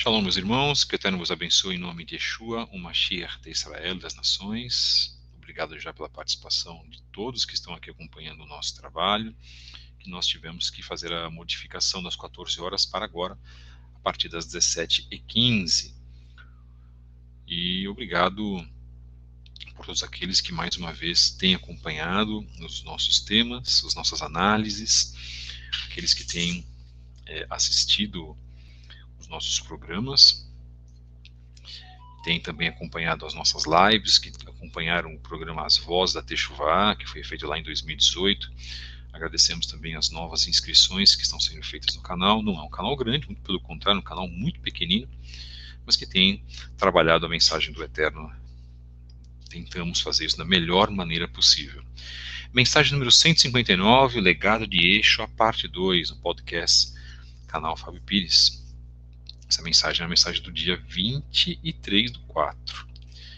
Shalom, meus irmãos, que o Eterno vos abençoe em nome de Yeshua, o Mashiach de Israel das nações. Obrigado já pela participação de todos que estão aqui acompanhando o nosso trabalho, que nós tivemos que fazer a modificação das 14 horas para agora, a partir das 17h15. E obrigado por todos aqueles que mais uma vez têm acompanhado os nossos temas, as nossas análises, aqueles que têm assistido os nossos programas. Tem também acompanhado as nossas lives, que acompanharam o programa As Vozes da Techuvá, que foi feito lá em 2018. Agradecemos também as novas inscrições que estão sendo feitas no canal. Não é um canal grande, muito pelo contrário, um canal muito pequenino, mas que tem trabalhado a mensagem do Eterno. Tentamos fazer isso da melhor maneira possível. Mensagem número 159, o Legado de Eixo, a parte 2, no podcast canal Fábio Pires. Essa mensagem é a mensagem do dia 23/4.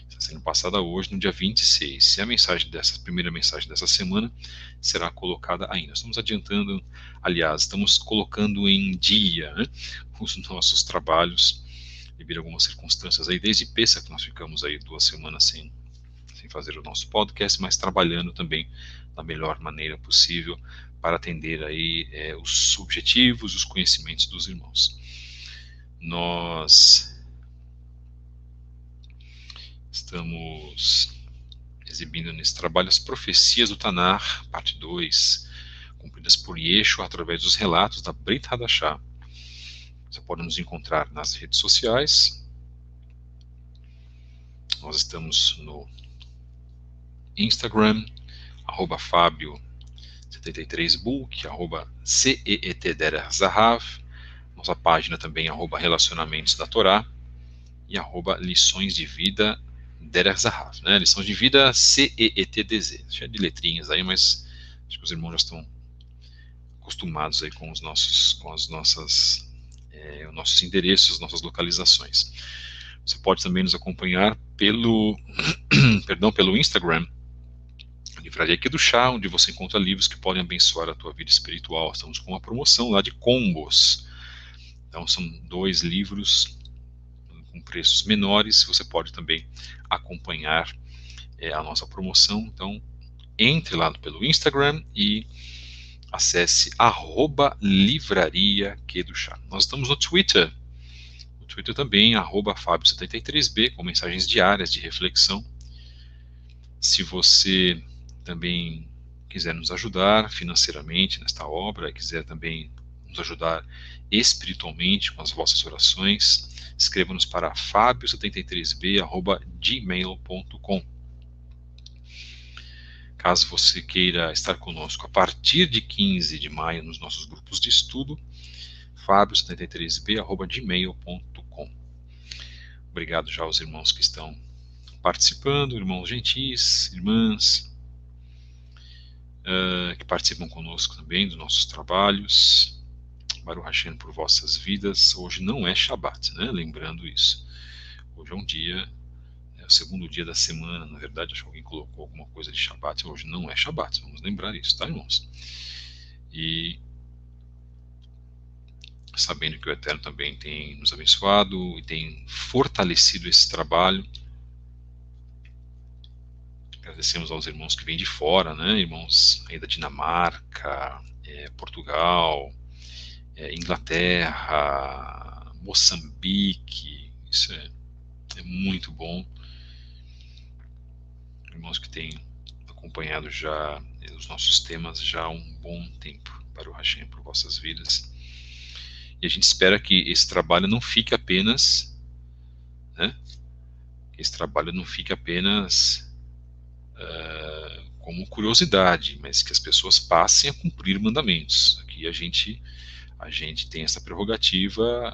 Está sendo passada hoje, no dia 26. E a mensagem primeira mensagem dessa semana será colocada ainda. Estamos adiantando, aliás, estamos colocando em dia, né, os nossos trabalhos, devido a algumas circunstâncias aí, desde Pêssego, que nós ficamos aí 2 semanas sem fazer o nosso podcast, mas trabalhando também da melhor maneira possível para atender aí os objetivos, os conhecimentos dos irmãos. Nós estamos exibindo nesse trabalho as profecias do Tanar, parte 2, cumpridas por Yeshua através dos relatos da Brit Hadashah. Você pode nos encontrar nas redes sociais. Nós estamos no Instagram, @Fábio73book, @CEETDerzahav, nossa página também, @Relacionamentos da Torá, e @Lições de Vida Derech Zahav, né? Lições de Vida CEETDZ, cheio de letrinhas aí, mas acho que os irmãos já estão acostumados aí com os nossos endereços, nossas localizações. Você pode também nos acompanhar pelo pelo Instagram, Livraria aqui do Chá, onde você encontra livros que podem abençoar a tua vida espiritual. Estamos com uma promoção lá de combos. Então são 2 livros com preços menores. Você pode também acompanhar a nossa promoção. Então entre lá pelo Instagram e acesse @Livraria aqui do Chá. Nós estamos no Twitter. No Twitter também, @Fábio73b, com mensagens diárias de reflexão. Se você também quiser nos ajudar financeiramente nesta obra, quiser também nos ajudar espiritualmente com as vossas orações, escreva-nos para fabio73b@gmail.com. Caso você queira estar conosco a partir de 15 de maio nos nossos grupos de estudo, fabio73b@gmail.com. Obrigado já aos irmãos que estão participando, irmãos gentis, irmãs, que participam conosco também dos nossos trabalhos. Baruch Hashem por vossas vidas. Hoje não é Shabat, né? Lembrando isso. Hoje é um dia, é o segundo dia da semana. Na verdade, acho que alguém colocou alguma coisa de Shabat. Hoje não é Shabat. Vamos lembrar isso, tá, irmãos? E sabendo que o Eterno também tem nos abençoado e tem fortalecido esse trabalho. Agradecemos aos irmãos que vêm de fora, né? Irmãos aí da Dinamarca, Portugal, Inglaterra, Moçambique. Isso é muito bom. Irmãos que têm acompanhado já os nossos temas já há um bom tempo. Baruch Hashem por vossas vidas. E a gente espera que esse trabalho não fique apenas, né? Que esse trabalho não fique apenas como curiosidade, mas que as pessoas passem a cumprir mandamentos. Aqui a gente tem essa prerrogativa.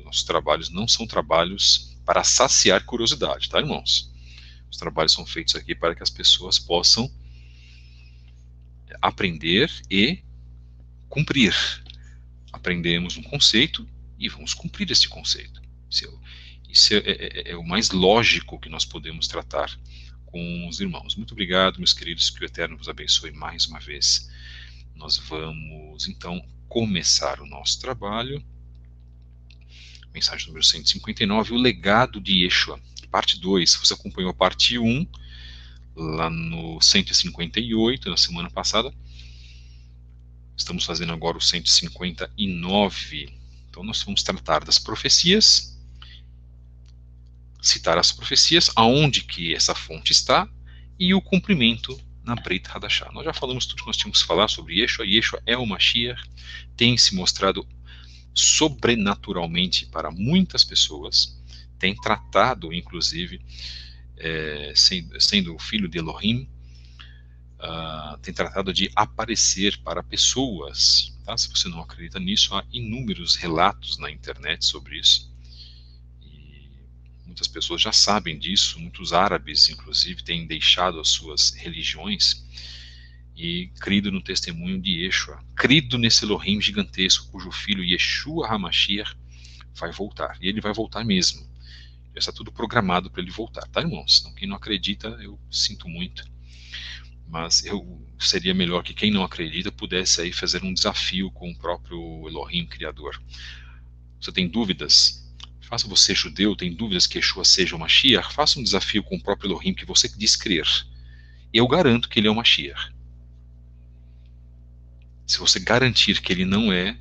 Nossos trabalhos não são trabalhos para saciar curiosidade, tá, irmãos? Os trabalhos são feitos aqui para que as pessoas possam aprender e cumprir. Aprendemos um conceito e vamos cumprir esse conceito. Isso é o mais lógico que nós podemos tratar com os irmãos. Muito obrigado, meus queridos, que o Eterno vos abençoe mais uma vez. Nós vamos, então, começar o nosso trabalho. mensagem número 159, o legado de Yeshua, parte 2. Você acompanhou a parte 1, lá no 158, na semana passada. Estamos fazendo agora o 159. Então nós vamos tratar das profecias, citar as profecias, aonde que essa fonte está, e o cumprimento na Brit Hadashah. Nós já falamos tudo que nós tínhamos que falar sobre Yeshua. Yeshua é o Mashiach, tem se mostrado sobrenaturalmente para muitas pessoas, tem tratado, inclusive, sendo o filho de Elohim, tem tratado de aparecer para pessoas. Tá? Se você não acredita nisso, há inúmeros relatos na internet sobre isso. E muitas pessoas já sabem disso, muitos árabes, inclusive, têm deixado as suas religiões e crido no testemunho de Yeshua, crido nesse Elohim gigantesco, cujo filho Yeshua HaMashiach vai voltar. E ele vai voltar mesmo. Já está tudo programado para ele voltar, tá, irmãos? Então, quem não acredita, eu sinto muito. Mas seria melhor que quem não acredita pudesse aí fazer um desafio com o próprio Elohim Criador. Você tem dúvidas? Faça você judeu, tem dúvidas que Yeshua seja o Mashiach? Faça um desafio com o próprio Elohim que você diz crer. Eu garanto que ele é o Mashiach. Se você garantir que ele não é,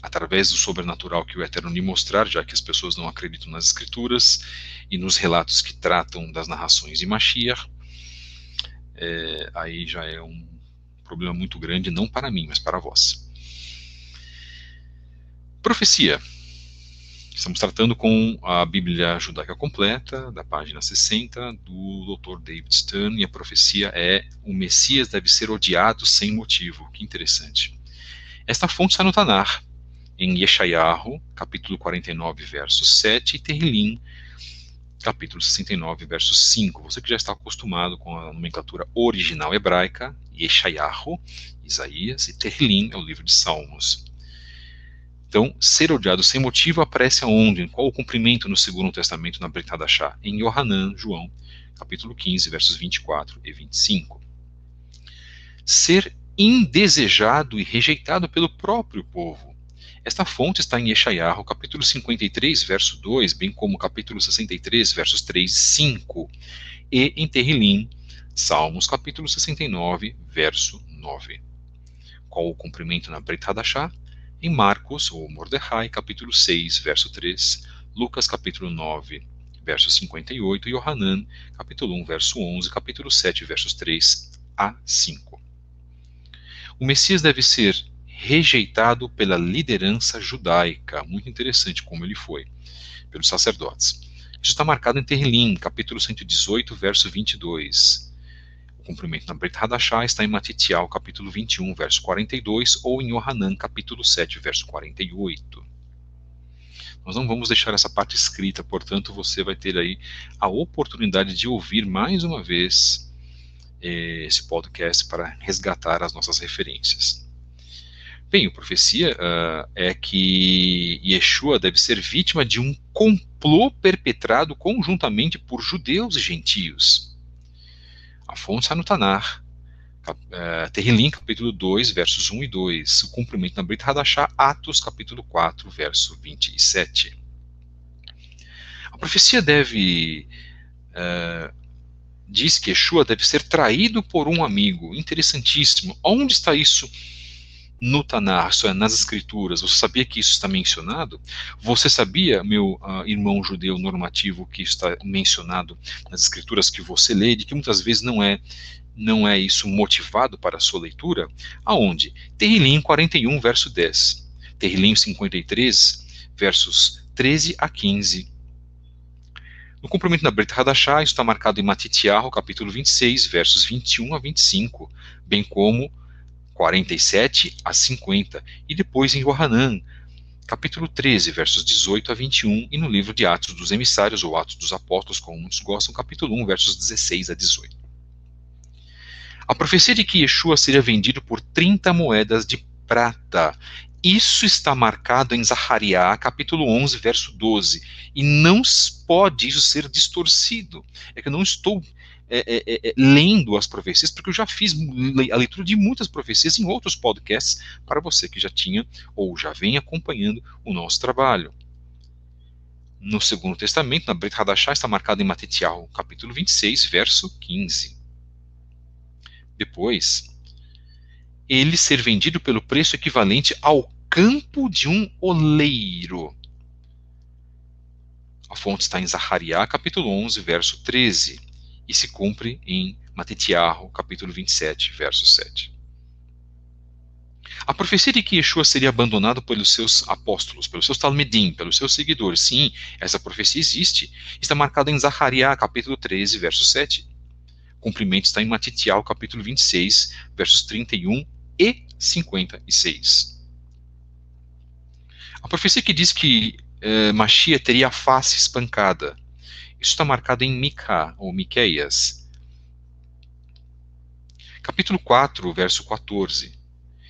através do sobrenatural que o Eterno lhe mostrar, já que as pessoas não acreditam nas Escrituras e nos relatos que tratam das narrações de Mashiach, aí já é um problema muito grande, não para mim, mas para vós. Profecia. Estamos tratando com a Bíblia Judaica Completa, da página 60, do Dr. David Stern, e a profecia é: o Messias deve ser odiado sem motivo. Que interessante. Esta fonte está no Tanar, em Yeshayahu, capítulo 49, verso 7, e Tehillim, capítulo 69, verso 5. Você que já está acostumado com a nomenclatura original hebraica, Yeshayahu, Isaías, e Tehillim é o livro de Salmos. Então, ser odiado sem motivo aparece aonde? Em qual o cumprimento no Segundo Testamento na Brit Hadashah? Em Yohanan, João, capítulo 15, versos 24 e 25. Ser indesejado e rejeitado pelo próprio povo. Esta fonte está em Yeshayahu, capítulo 53, verso 2, bem como capítulo 63, versos 3 e 5, e em Tehillim, Salmos, capítulo 69, verso 9. Qual o cumprimento na Brit Hadashah? Em Marcos, ou Mordecai, capítulo 6, verso 3, Lucas, capítulo 9, verso 58, e Yohanan, capítulo 1, verso 11, capítulo 7, versos 3 a 5. O Messias deve ser rejeitado pela liderança judaica, muito interessante como ele foi, pelos sacerdotes. Isso está marcado em Tehillim, capítulo 118, verso 22. O cumprimento na Brit Hadashah está em Matitial, capítulo 21, verso 42, ou em Yohanan, capítulo 7, verso 48. Nós não vamos deixar essa parte escrita, portanto você vai ter aí a oportunidade de ouvir mais uma vez esse podcast para resgatar as nossas referências. Bem, a profecia é que Yeshua deve ser vítima de um complô perpetrado conjuntamente por judeus e gentios. A fonte está no Tanar, Tehillim, capítulo 2, versos 1 e 2, o cumprimento na Brit Hadashah, Atos, capítulo 4, verso 27. A profecia diz que Yeshua deve ser traído por um amigo. Interessantíssimo. Onde está isso no Tanar, isso é, nas Escrituras? Você sabia que isso está mencionado? Você sabia, meu irmão judeu normativo, que isso está mencionado nas Escrituras que você lê, de que muitas vezes não é isso motivado para a sua leitura? Aonde? Tehillim 41, verso 10. Tehillim 53, versos 13 a 15. No cumprimento da Brit Hadashah, isso está marcado em Matitiahu, capítulo 26, versos 21 a 25, bem como 47 a 50, e depois em Yohanan, capítulo 13, versos 18 a 21, e no livro de Atos dos Emissários, ou Atos dos Apóstolos, como muitos gostam, capítulo 1, versos 16 a 18. A profecia de que Yeshua seria vendido por 30 moedas de prata, isso está marcado em Zacariá, capítulo 11, verso 12, e não pode isso ser distorcido. É que eu não estou lendo as profecias, porque eu já fiz a leitura de muitas profecias em outros podcasts para você que já tinha ou já vem acompanhando o nosso trabalho. No Segundo Testamento, na Brit Hadashah, está marcado em Matitiahu, capítulo 26, verso 15. Depois, ele ser vendido pelo preço equivalente ao campo de um oleiro. A fonte está em Zacariá, capítulo 11, verso 13, e se cumpre em Matitiahu, capítulo 27, verso 7. A profecia de que Yeshua seria abandonado pelos seus apóstolos, pelos seus talmidim, pelos seus seguidores, sim, essa profecia existe, está marcada em Zacariá, capítulo 13, verso 7. O cumprimento está em Matitiahu, capítulo 26, versos 31 e 56. A profecia que diz que Mashiach teria a face espancada, isso está marcado em Mica, ou Miqueias, capítulo 4, verso 14.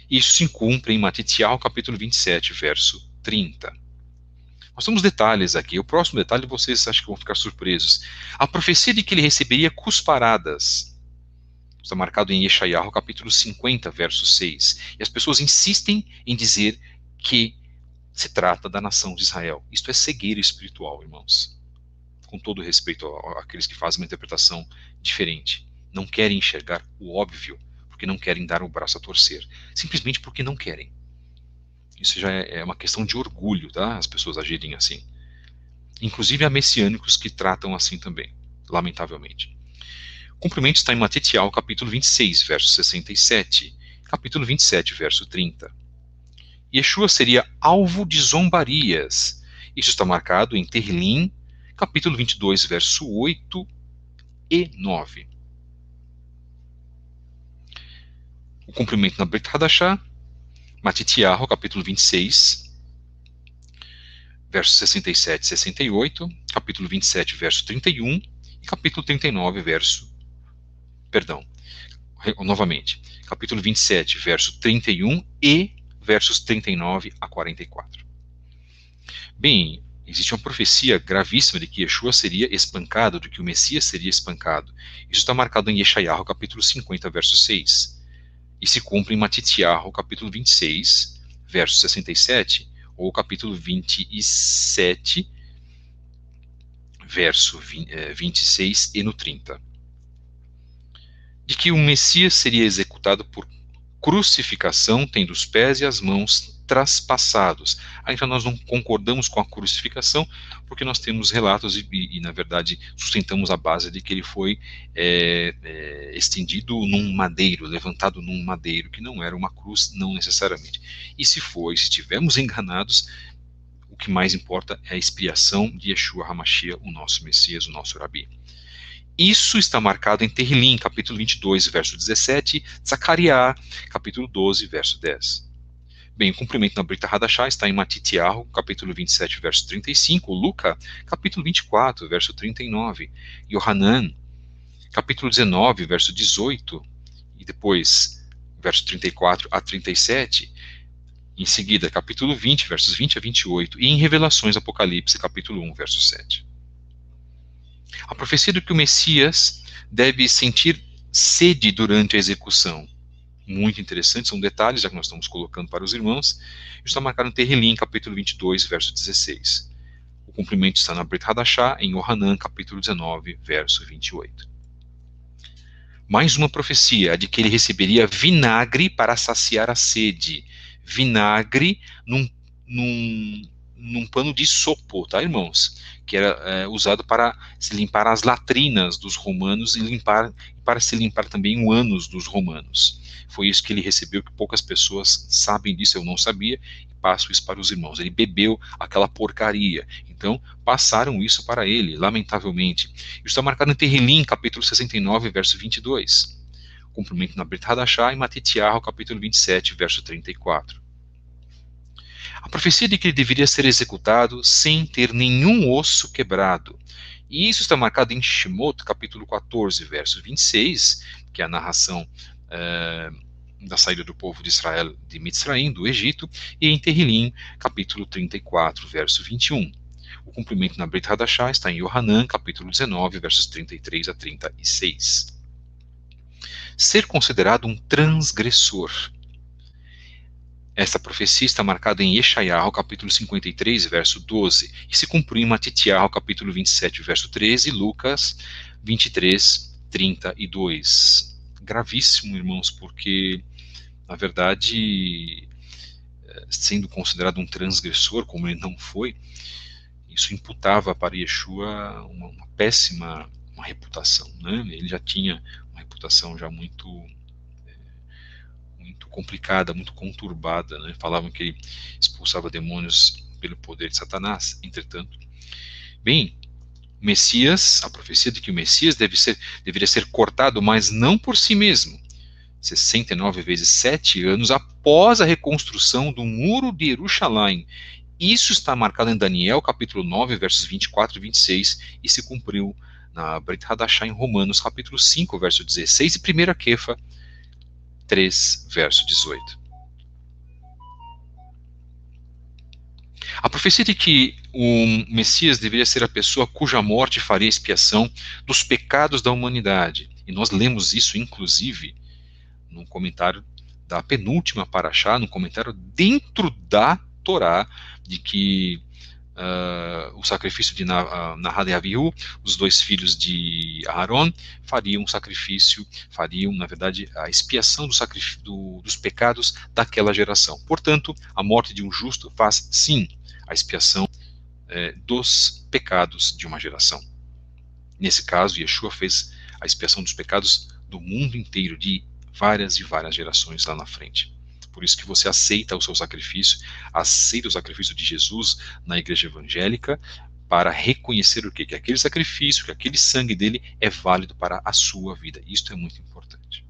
Isso se cumpre em Matitiahu, capítulo 27, verso 30. Nós temos detalhes aqui. O próximo detalhe vocês acham que vão ficar surpresos. A profecia de que ele receberia cusparadas está marcado em Yeshayahu, capítulo 50, verso 6. E as pessoas insistem em dizer que se trata da nação de Israel. Isto é cegueira espiritual, irmãos. Com todo respeito àqueles que fazem uma interpretação diferente. Não querem enxergar o óbvio, porque não querem dar o braço a torcer. Simplesmente porque não querem. Isso já é uma questão de orgulho, tá? As pessoas agirem assim. Inclusive há messiânicos que tratam assim também, lamentavelmente. O cumprimento está em Matitiahu, capítulo 26, verso 67, capítulo 27, verso 30. Yeshua seria alvo de zombarias. Isso está marcado em Terrilim, capítulo 22, verso 8 e 9. O cumprimento na Brit Hadashah, Matitiahu, capítulo 26, versos 67 e 68, capítulo 27, verso 31, e capítulo 39, novamente, capítulo 27, verso 31 e versos 39 a 44. Bem, existe uma profecia gravíssima de que Yeshua seria espancado, de que o Messias seria espancado. Isso está marcado em Yeshayahu, capítulo 50, verso 6. E se cumpre em Matitiahu, capítulo 26, verso 67, ou capítulo 27, verso 26 e no 30. De que o Messias seria executado por crucificação, tendo os pés e as mãos traspassados. Ainda nós não concordamos com a crucificação, porque nós temos relatos e na verdade, sustentamos a base de que ele foi estendido num madeiro, levantado num madeiro, que não era uma cruz, não necessariamente. E se estivermos enganados, o que mais importa é a expiação de Yeshua HaMashiach, o nosso Messias, o nosso Rabi. Isso está marcado em Terrilim, capítulo 22, verso 17, Zacariá, capítulo 12, verso 10. Bem, o cumprimento na Brit Hadashah está em Matitiahu, capítulo 27, verso 35, Luca, capítulo 24, verso 39, Yohanan, capítulo 19, verso 18, e depois, verso 34 a 37, em seguida, capítulo 20, versos 20 a 28, e em Revelações, Apocalipse, capítulo 1, verso 7. A profecia de que o Messias deve sentir sede durante a execução. Muito interessante, são detalhes, já que nós estamos colocando para os irmãos. Isso está marcado em Terrilim, capítulo 22, verso 16. O cumprimento está na Brit Hadashah, em Yohanan, capítulo 19, verso 28. Mais uma profecia, a de que ele receberia vinagre para saciar a sede. Vinagre num pano de sopo, tá, irmãos? Que era usado para se limpar as latrinas dos romanos e para se limpar também o ânus dos romanos. Foi isso que ele recebeu, que poucas pessoas sabem disso, eu não sabia, e passo isso para os irmãos. Ele bebeu aquela porcaria, então passaram isso para ele, lamentavelmente. Isso está marcado em Terrilim, capítulo 69, verso 22. Cumprimento na Brit Hadashah, e Matitiahu, capítulo 27, verso 34. A profecia de que ele deveria ser executado sem ter nenhum osso quebrado. E isso está marcado em Shemot, capítulo 14, verso 26, que é a narração da saída do povo de Israel de Mitzraim, do Egito, e em Terrilim, capítulo 34, verso 21. O cumprimento na Brit Hadashah está em Yohanan, capítulo 19, versos 33 a 36. Ser considerado um transgressor. Esta profecia está marcada em Yeshayahu, capítulo 53, verso 12, e se cumpriu em Matitiahu, capítulo 27, verso 13, e Lucas 23, 32. Gravíssimo, irmãos, porque, na verdade, sendo considerado um transgressor, como ele não foi, isso imputava para Yeshua uma péssima reputação, né? Ele já tinha uma reputação já muito complicada, muito conturbada, né? Falavam que ele expulsava demônios pelo poder de Satanás. Entretanto, bem, Messias, a profecia de que o Messias deveria ser cortado, mas não por si mesmo, 69 vezes 7 anos após a reconstrução do muro de Jerusalém. Isso está marcado em Daniel, capítulo 9, versos 24 e 26, e se cumpriu na Brit Hadashah em Romanos, capítulo 5, verso 16, e 1 Kefa 3, verso 18. A profecia de que o Messias deveria ser a pessoa cuja morte faria expiação dos pecados da humanidade. E nós lemos isso, inclusive, no comentário da penúltima Parashá, no comentário dentro da Torá, de que o sacrifício de Nahad e Avihu, os dois filhos de Aaron, fariam um sacrifício, fariam, na verdade, a expiação dos pecados daquela geração. Portanto, a morte de um justo faz, sim, a expiação dos pecados de uma geração. Nesse caso, Yeshua fez a expiação dos pecados do mundo inteiro, de várias e várias gerações lá na frente. Por isso que você aceita o seu sacrifício, aceita o sacrifício de Jesus na igreja evangélica, para reconhecer o quê? Que aquele sacrifício, que aquele sangue dele é válido para a sua vida. Isto é muito importante.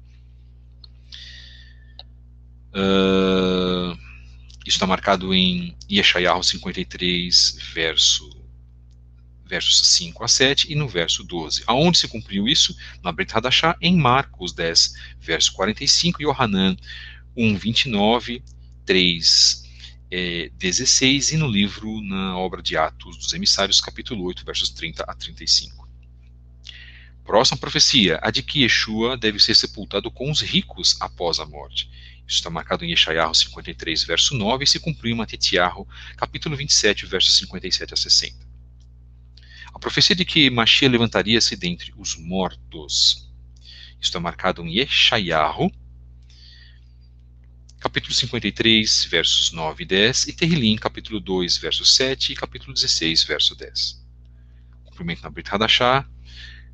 Isso está marcado em Yeshayahu 53, versos 5 a 7, e no verso 12. Aonde se cumpriu isso? Na Brit Hadashah, em Marcos 10, verso 45, e Yohanan 1, 29, 3, 16, e no livro, na obra de Atos dos Emissários, capítulo 8, versos 30 a 35. Próxima profecia, a de que Yeshua deve ser sepultado com os ricos após a morte. Isso está marcado em Yeshayahu 53, verso 9, e se cumpriu em Matitiahu, capítulo 27, versos 57 a 60. A profecia de que Mashiach levantaria-se dentre os mortos. Isso está marcado em Yeshayahu, capítulo 53, versos 9 e 10, e Terrilim, capítulo 2, verso 7, e capítulo 16, verso 10. Cumprimento na Brit Hadashah,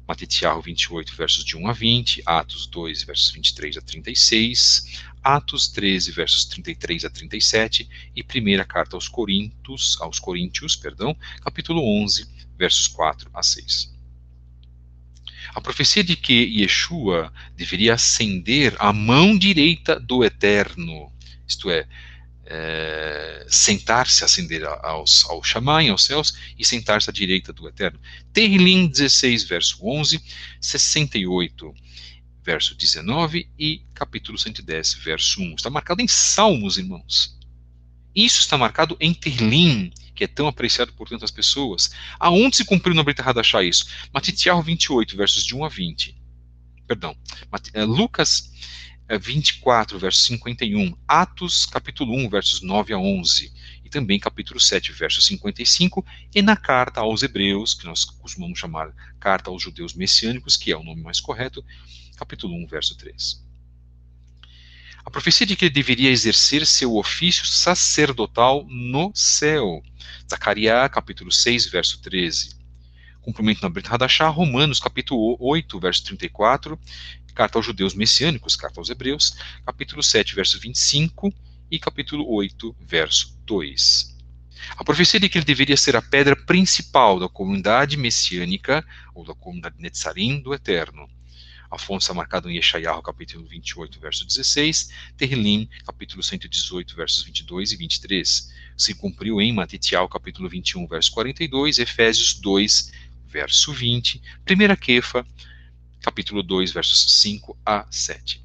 Matitiahu 28, versos de 1 a 20, Atos 2, versos 23 a 36, Atos 13, versos 33 a 37, e primeira carta aos Coríntios, capítulo 11, versos 4 a 6. A profecia de que Yeshua deveria ascender à mão direita do Eterno, isto é, sentar-se, ascender ao Shamayim, aos céus, e sentar-se à direita do Eterno. Tehillim 16, verso 11, 68, verso 19, e capítulo 110, verso 1. Está marcado em Salmos, irmãos. Isso está marcado em Tehillim, que é tão apreciado por tantas pessoas. Aonde se cumpriu na Brit Hadashah isso? Matitiahu 28, versos de 1 a 20. Lucas 24, verso 51. Atos, capítulo 1, versos 9 a 11. E também capítulo 7, verso 55. E na carta aos Hebreus, que nós costumamos chamar carta aos judeus messiânicos, que é o nome mais correto, capítulo 1, verso 3. A profecia de que ele deveria exercer seu ofício sacerdotal no céu. Zacarias, capítulo 6, verso 13. Cumprimento na Brit Hadashah, Romanos, capítulo 8, verso 34. Carta aos judeus messiânicos, carta aos hebreus, capítulo 7, verso 25. E capítulo 8, verso 2. A profecia de que ele deveria ser a pedra principal da comunidade messiânica, ou da comunidade Netzarim do Eterno. A fonte está marcada em Yeshayahu, capítulo 28, verso 16, Tehillim, capítulo 118, versos 22 e 23. Se cumpriu em Matitiahu, capítulo 21, verso 42, Efésios 2, verso 20, 1 Kefa, capítulo 2, versos 5 a 7.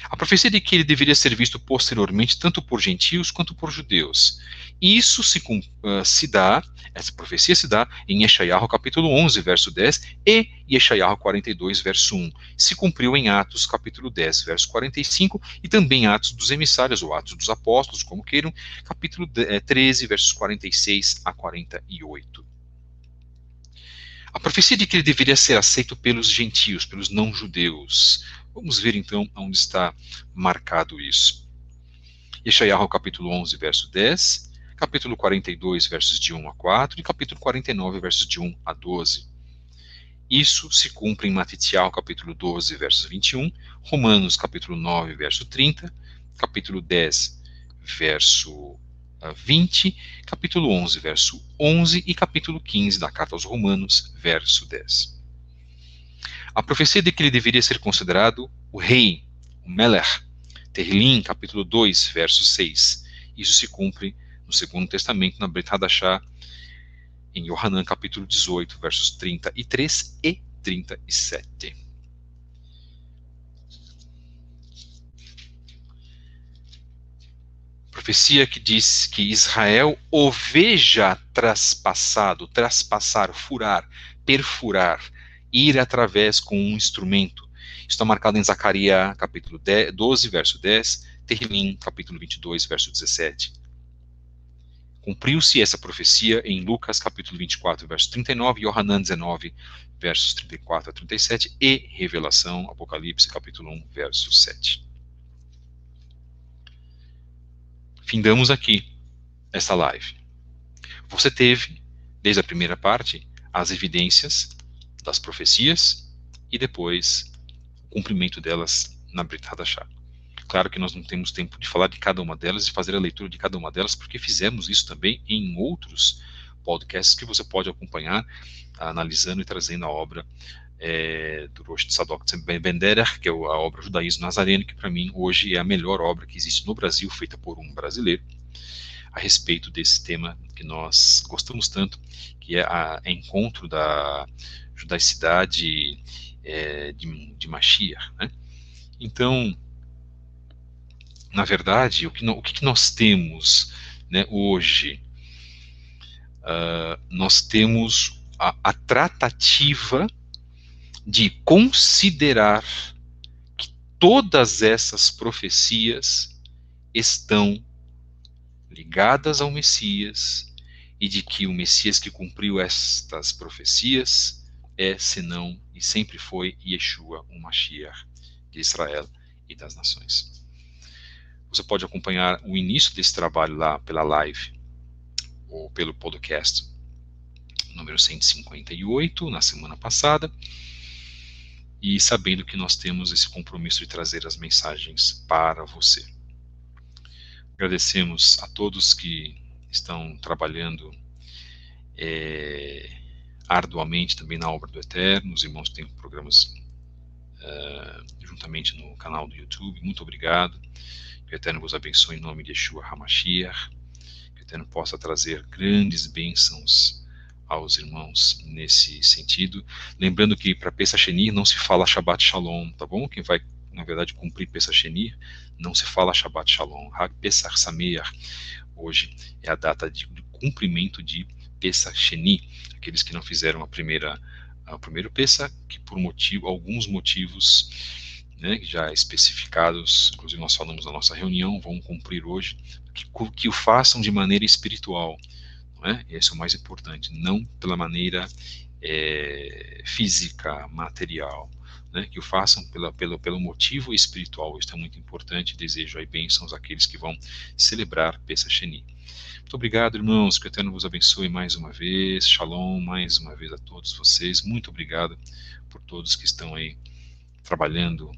A profecia de que ele deveria ser visto posteriormente tanto por gentios quanto por judeus. Isso se dá, essa profecia se dá em Yeshayahu capítulo 11, verso 10 e Yeshayahu 42, verso 1. Se cumpriu em Atos capítulo 10, verso 45 e também em Atos dos Emissários ou Atos dos Apóstolos, como queiram, capítulo 13, versos 46 a 48. A profecia de que ele deveria ser aceito pelos gentios, pelos não-judeus. Vamos ver então onde está marcado isso. Yeshayahu capítulo 11, verso 10, capítulo 42, versos de 1 a 4 e capítulo 49, versos de 1 a 12. Isso se cumpre em Matitial capítulo 12, versos 21, Romanos capítulo 9, verso 30, capítulo 10, verso 20, capítulo 11, verso 11 e capítulo 15 da Carta aos Romanos, verso 10. A profecia de que ele deveria ser considerado o rei, o Melech, Tehillim, capítulo 2, verso 6. Isso se cumpre no Segundo Testamento, na Brit Hadashah, em Yohanan, capítulo 18, versos 33 e 37. Profecia que diz que Israel o veja traspassar, furar, perfurar, ir através com um instrumento. Está marcado em Zacarias, capítulo 12, verso 10, Tehillim, capítulo 22, verso 17. Cumpriu-se essa profecia em Lucas, capítulo 24, verso 39, Yohanan 19, versos 34 a 37, e Revelação, Apocalipse, capítulo 1, verso 7. Findamos aqui esta live. Você teve, desde a primeira parte, as evidências das profecias e depois o cumprimento delas na Brit Hadashah. Claro que nós não temos tempo de falar de cada uma delas e fazer a leitura de cada uma delas, porque fizemos isso também em outros podcasts que você pode acompanhar, analisando e trazendo a obra do Rosh Tzadok Ben Derech, que é a obra Judaísmo Nazareno, que para mim hoje é a melhor obra que existe no Brasil, feita por um brasileiro, a respeito desse tema que nós gostamos tanto, que é o encontro da judaicidade de Mashiach, né? Então, na verdade, o que nós temos, né, hoje? Nós temos a tratativa de considerar que todas essas profecias estão ligadas ao Messias e de que o Messias que cumpriu estas profecias senão e sempre foi Yeshua, o Mashiach de Israel e das nações. Você pode acompanhar o início desse trabalho lá pela live ou pelo podcast número 158, na semana passada, e sabendo que nós temos esse compromisso de trazer as mensagens para você. Agradecemos a todos que estão trabalhando arduamente também na obra do Eterno, os irmãos que têm programas juntamente no canal do YouTube, muito obrigado. Que o Eterno vos abençoe em nome de Yeshua HaMashiach, que o Eterno possa trazer grandes bênçãos aos irmãos nesse sentido. Lembrando que para Pesach Sheni não se fala Shabbat Shalom, tá bom? Quem vai, na verdade, cumprir Pesach Sheni, não se fala Shabbat Shalom. Hag Pesach Sameach, hoje é a data de cumprimento de Pesach Sheni. Aqueles que não fizeram o primeiro Pesach, que por alguns motivos, né, já especificados, inclusive nós falamos na nossa reunião, vão cumprir hoje, que o façam de maneira espiritual. Esse é o mais importante, não pela maneira física, material, né? Que o façam pelo motivo espiritual. Isso é muito importante. Desejo aí bênçãos àqueles que vão celebrar Pesach Sheni. Muito obrigado, irmãos, que o Eterno vos abençoe mais uma vez. Shalom mais uma vez a todos vocês. Muito obrigado por todos que estão aí trabalhando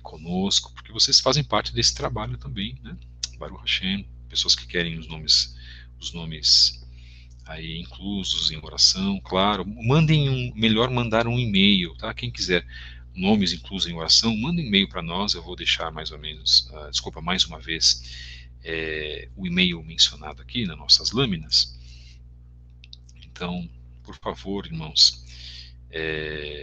conosco, porque vocês fazem parte desse trabalho também, né? Baruch Hashem, pessoas que querem os nomes aí inclusos em oração, claro. Melhor mandar um e-mail, tá? Quem quiser nomes inclusos em oração, manda um e-mail para nós. Eu vou deixar mais uma vez o e-mail mencionado aqui nas nossas lâminas. Então, por favor, irmãos,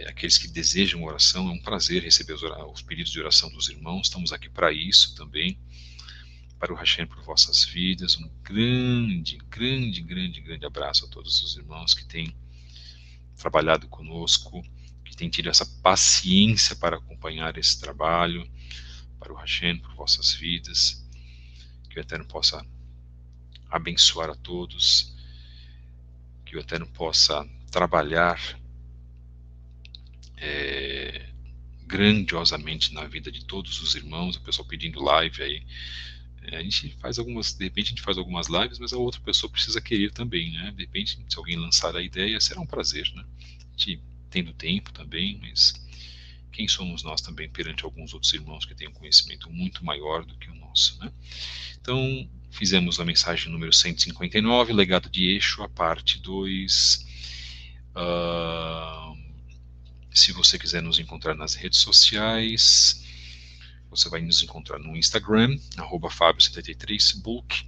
aqueles que desejam oração, é um prazer receber os pedidos de oração dos irmãos, estamos aqui para isso também, para o Hashem por vossas vidas. Um grande, grande, grande, grande abraço a todos os irmãos que têm trabalhado conosco, que têm tido essa paciência para acompanhar esse trabalho, para o Hashem por vossas vidas, que o Eterno possa abençoar a todos, que o Eterno possa trabalhar grandiosamente na vida de todos os irmãos. O pessoal pedindo live aí, a gente faz algumas, de repente a gente faz algumas lives, mas a outra pessoa precisa querer também, né? De repente, se alguém lançar a ideia, será um prazer, né? A gente tendo tempo também, mas quem somos nós também perante alguns outros irmãos que têm um conhecimento muito maior do que o nosso, né? Então, fizemos a mensagem número 159, Legado de Eixo, a parte 2. Se você quiser nos encontrar nas redes sociais, você vai nos encontrar no Instagram, @Fabio73Book,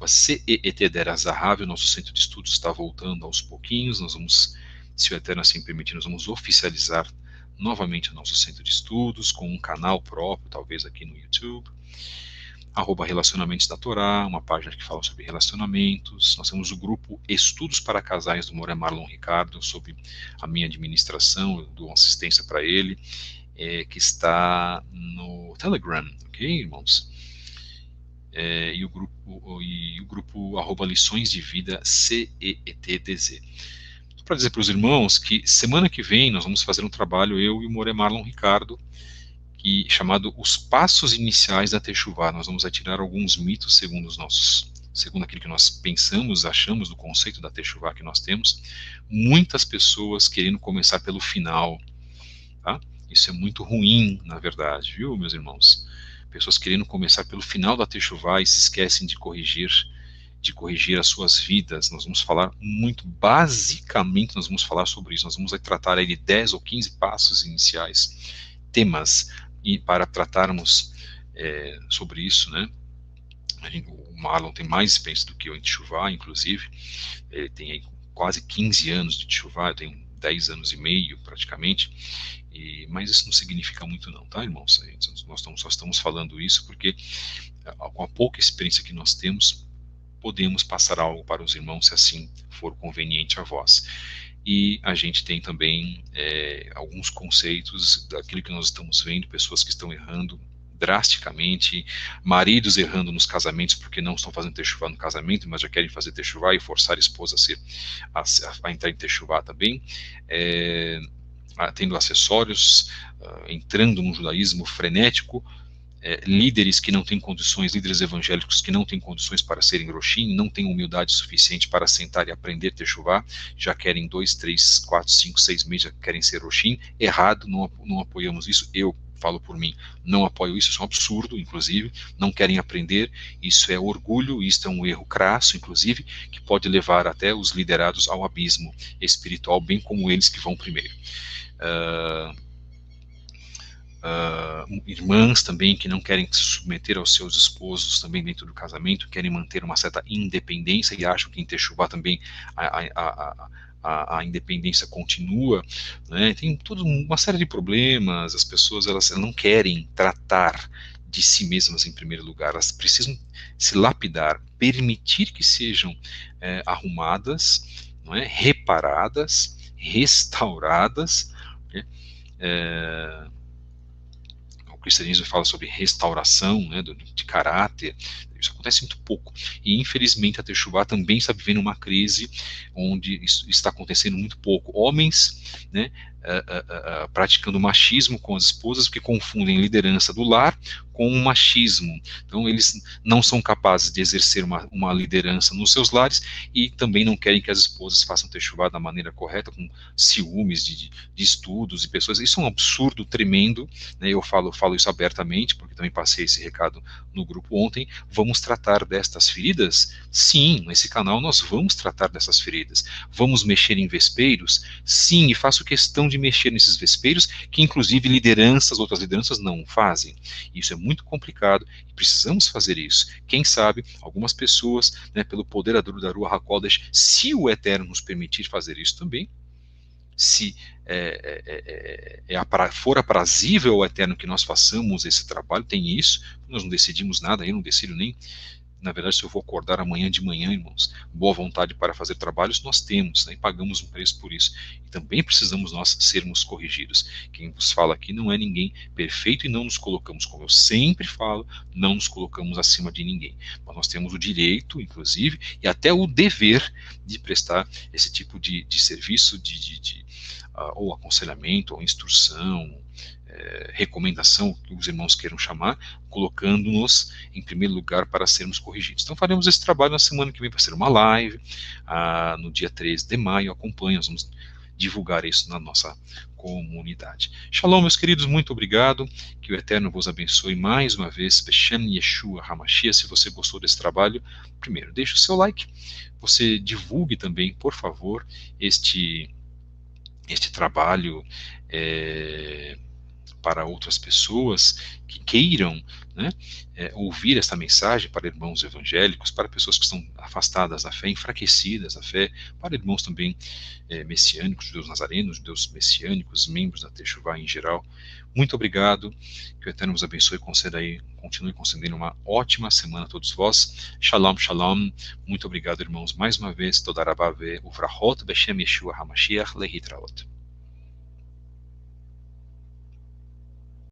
@CEETDerazahav. O nosso centro de estudos está voltando aos pouquinhos. Nós vamos, se o Eterno assim permitir, nós vamos oficializar novamente o nosso centro de estudos, com um canal próprio, talvez aqui no YouTube. @Relacionamentos da Torá, uma página que fala sobre relacionamentos. Nós temos o grupo Estudos para Casais do Moré Marlon Ricardo, sob a minha administração, eu dou assistência para ele, que está no Telegram, ok, irmãos? E o grupo @Lições de Vida CEETDZ. Para dizer para os irmãos que semana que vem nós vamos fazer um trabalho, eu e o Moré Marlon Ricardo, chamado Os Passos Iniciais da Techuvá. Nós vamos atirar alguns mitos segundo aquilo que nós pensamos, achamos do conceito da Techuvá que nós temos. Muitas pessoas querendo começar pelo final, tá? Isso é muito ruim, na verdade, viu, meus irmãos? Pessoas querendo começar pelo final da Techuvá e se esquecem de corrigir as suas vidas. Nós vamos falar muito, basicamente, nós vamos falar sobre isso. Nós vamos tratar aí de 10 ou 15 passos iniciais, temas, e para tratarmos sobre isso, né? O Marlon tem mais experiência do que eu em Techuvá, inclusive. Ele tem aí quase 15 anos de Techuvá, eu tenho 10 anos e meio, praticamente. Mas isso não significa muito não, tá, irmãos? Nós só estamos falando isso porque, com a pouca experiência que nós temos, podemos passar algo para os irmãos, se assim for conveniente a vós. E a gente tem também alguns conceitos daquilo que nós estamos vendo, pessoas que estão errando drasticamente, maridos errando nos casamentos porque não estão fazendo techuvá no casamento, mas já querem fazer techuvá e forçar a esposa a entrar em techuvá também, tendo acessórios, entrando num judaísmo frenético, líderes que não têm condições, líderes evangélicos que não têm condições para serem roshim, não têm humildade suficiente para sentar e aprender techuvá, já querem 2, 3, 4, 5, 6 meses, já querem ser roshim. Errado, não apoiamos isso. Eu falo por mim, não apoio isso, isso é um absurdo, inclusive, não querem aprender, isso é orgulho, isso é um erro crasso, inclusive, que pode levar até os liderados ao abismo espiritual, bem como eles que vão primeiro. Irmãs também que não querem se submeter aos seus esposos também dentro do casamento, querem manter uma certa independência e acham que em Techuvá também a independência continua, né? Tem toda uma série de problemas. As pessoas elas não querem tratar de si mesmas em primeiro lugar, elas precisam se lapidar, permitir que sejam arrumadas, não é? Reparadas, restauradas, né? O cristianismo fala sobre restauração, né, de caráter. Isso acontece muito pouco. E, infelizmente, a Techuvá também está vivendo uma crise onde isso está acontecendo muito pouco. Homens, né, praticando machismo com as esposas, porque confundem liderança do lar com o machismo. Então, eles não são capazes de exercer uma liderança nos seus lares e também não querem que as esposas façam Techuvá da maneira correta, com ciúmes de estudos e pessoas. Isso é um absurdo tremendo, né? Eu falo isso abertamente, porque também passei esse recado no grupo ontem. Vamos tratar destas feridas? Sim, nesse canal nós vamos tratar dessas feridas. Vamos mexer em vespeiros? Sim, e faço questão de mexer nesses vespeiros, que inclusive outras lideranças não fazem. Isso é muito complicado e precisamos fazer isso. Quem sabe, algumas pessoas, né, pelo poder da Ruach HaKodesh, se o Eterno nos permitir fazer isso também, se for aprazível ao Eterno que nós façamos esse trabalho, tem isso, nós não decidimos nada, eu não decido nem, na verdade, se eu vou acordar amanhã de manhã, irmãos, boa vontade para fazer trabalhos nós temos, né, e pagamos um preço por isso. E também precisamos nós sermos corrigidos. Quem vos fala aqui não é ninguém perfeito e não nos colocamos, como eu sempre falo, não nos colocamos acima de ninguém. Mas nós temos o direito, inclusive, e até o dever de prestar esse tipo de serviço, ou aconselhamento, ou instrução, recomendação, que os irmãos queiram chamar, colocando-nos em primeiro lugar para sermos corrigidos. Então faremos esse trabalho na semana que vem, vai ser uma live, no dia 13 de maio, acompanhe, nós vamos divulgar isso na nossa comunidade. Shalom, meus queridos, muito obrigado, que o Eterno vos abençoe mais uma vez, Beshem Yeshua HaMashiach. Se você gostou desse trabalho, primeiro, deixe o seu like, você divulgue também, por favor, este trabalho, para outras pessoas que queiram, né, ouvir esta mensagem, para irmãos evangélicos, para pessoas que estão afastadas da fé, enfraquecidas da fé, para irmãos também messiânicos, judeus nazarenos, judeus messiânicos, membros da Techuvá em geral. Muito obrigado, que o Eterno vos abençoe e continue concedendo uma ótima semana a todos vós. Shalom, shalom. Muito obrigado, irmãos, mais uma vez. Toda Rabá ve uvrahot, Beshem Yeshua HaMashiach, Lehitraot.